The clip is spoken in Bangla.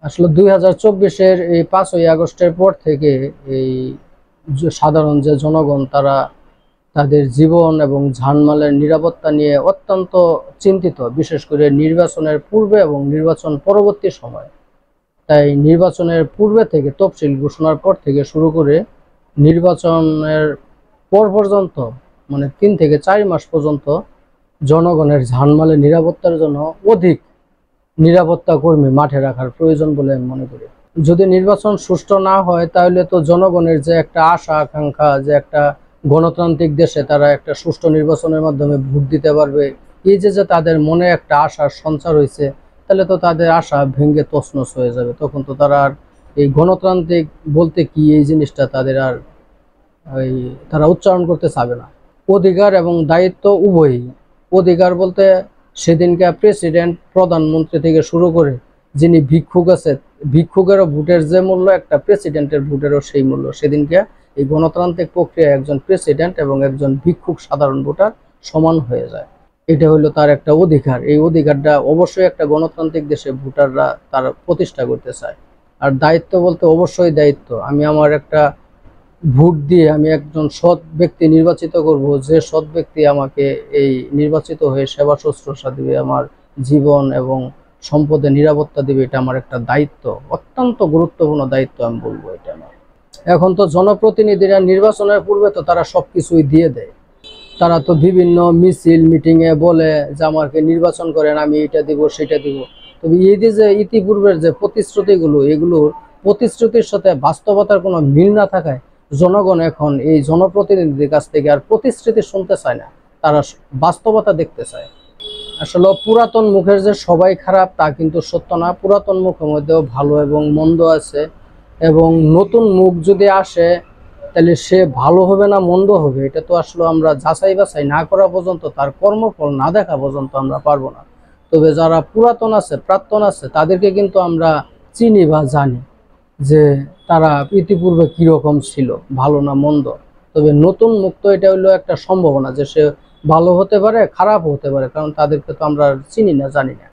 আসলে 2024-এর এই 5ই আগস্টের পর থেকে এই সাধারণ যে জনগণ তারা তাদের জীবন এবং জানমালের নিরাপত্তা নিয়ে অত্যন্ত চিন্তিত, বিশেষ করে নির্বাচনের পূর্বে এবং নির্বাচন পরবর্তী সময়। তাই নির্বাচনের পূর্বে থেকে তফসিল ঘোষণার পর থেকে শুরু করে নির্বাচনের পর পর্যন্ত, মানে 3 থেকে 4 মাস পর্যন্ত জনগণের জানমালের নিরাপত্তার জন্য অধিক নিরাপত্তা কর্মী মাঠে রাখার প্রয়োজন বলে আমি মনে করি। যদি নির্বাচন সুষ্ঠু না হয় তাহলে তো জনগণের যে একটা আশা আকাঙ্ক্ষা, যে একটা গণতান্ত্রিক দেশে তারা একটা সুষ্ঠু নির্বাচনের মাধ্যমে ভোট দিতে পারবে, এই যে তাদের মনে একটা আশার সঞ্চার হয়েছে, তাহলে তো তাদের আশা ভেঙে তছনছ হয়ে যাবে। তখন তো তারা আর এই গণতান্ত্রিক বলতে কি এই জিনিসটা তাদের আর তারা উচ্চারণ করতে চাবে না। অধিকার এবং দায়িত্ব উভয়ই। অধিকার বলতে সেদিনকে প্রেসিডেন্ট, প্রধানমন্ত্রী থেকে শুরু করে যিনি ভিক্ষুক আছে, ভিক্ষুকেরও ভোটের যে মূল্য, একটা প্রেসিডেন্টের ভোটেরও সেই মূল্য। সেদিনকে এই গণতান্ত্রিক প্রক্রিয়ায় একজন প্রেসিডেন্ট এবং একজন ভিক্ষুক সাধারণ ভোটার সমান হয়ে যায়। এটা হলো তার একটা অধিকার। এই অধিকারটা অবশ্যই একটা গণতান্ত্রিক দেশে ভোটাররা তারা প্রতিষ্ঠা করতে চায়। আর দায়িত্ব বলতে অবশ্যই দায়িত্ব। আমি আমার একটা ভোট দিয়ে আমি একজন সৎ ব্যক্তি নির্বাচিত করব, যে সৎ ব্যক্তি আমাকে এই নির্বাচিত হয়ে সেবা শুশ্রূষা দিবে, আমার জীবন এবং সম্পদের নিরাপত্তা দিবে। এটা আমার একটা দায়িত্ব, অত্যন্ত গুরুত্বপূর্ণ দায়িত্ব আমি বলবো এটা আমার। এখন তো জনপ্রতিনিধিরা নির্বাচনের পূর্বে তো তারা সবকিছুই দিয়ে দেয়। তারা তো বিভিন্ন মিছিল মিটিংয়ে বলে যে আমাকে নির্বাচন করেন, আমি এটা দিব সেটা দিব। তবে এই যে ইতিপূর্বের যে প্রতিশ্রুতিগুলো, এগুলোর প্রতিশ্রুতির সাথে বাস্তবতার কোনো মিল না থাকায় জনগণ এখন এই জনপ্রতিনিধিদের কাছ থেকে আর প্রতিশ্রুতি শুনতে চায় না, তারা বাস্তবতা দেখতে চায়। আসলে পুরাতন মুখের যে সবাই খারাপ তা কিন্তু সত্য না। পুরাতন মুখের মধ্যেও ভালো এবং মন্দ আছে, এবং নতুন মুখ যদি আসে তাহলে সে ভালো হবে না মন্দ হবে, এটা তো আসলে আমরা যাচাই বাছাই না করা পর্যন্ত, তার কর্মফল না দেখা পর্যন্ত আমরা পারবো না। তবে যারা পুরাতন আছে, প্রাক্তন আছে, তাদেরকে কিন্তু আমরা চিনি বা জানি যে তারা ইতিপূর্বে কিরকম ছিল, ভালো না মন্দ। তবে নতুন মুখ তো এটা হলো একটা সম্ভাবনা যে সে ভালো হতে পারে, খারাপ হতে পারে, কারণ তাদেরকে তো আমরা চিনি না, জানি না।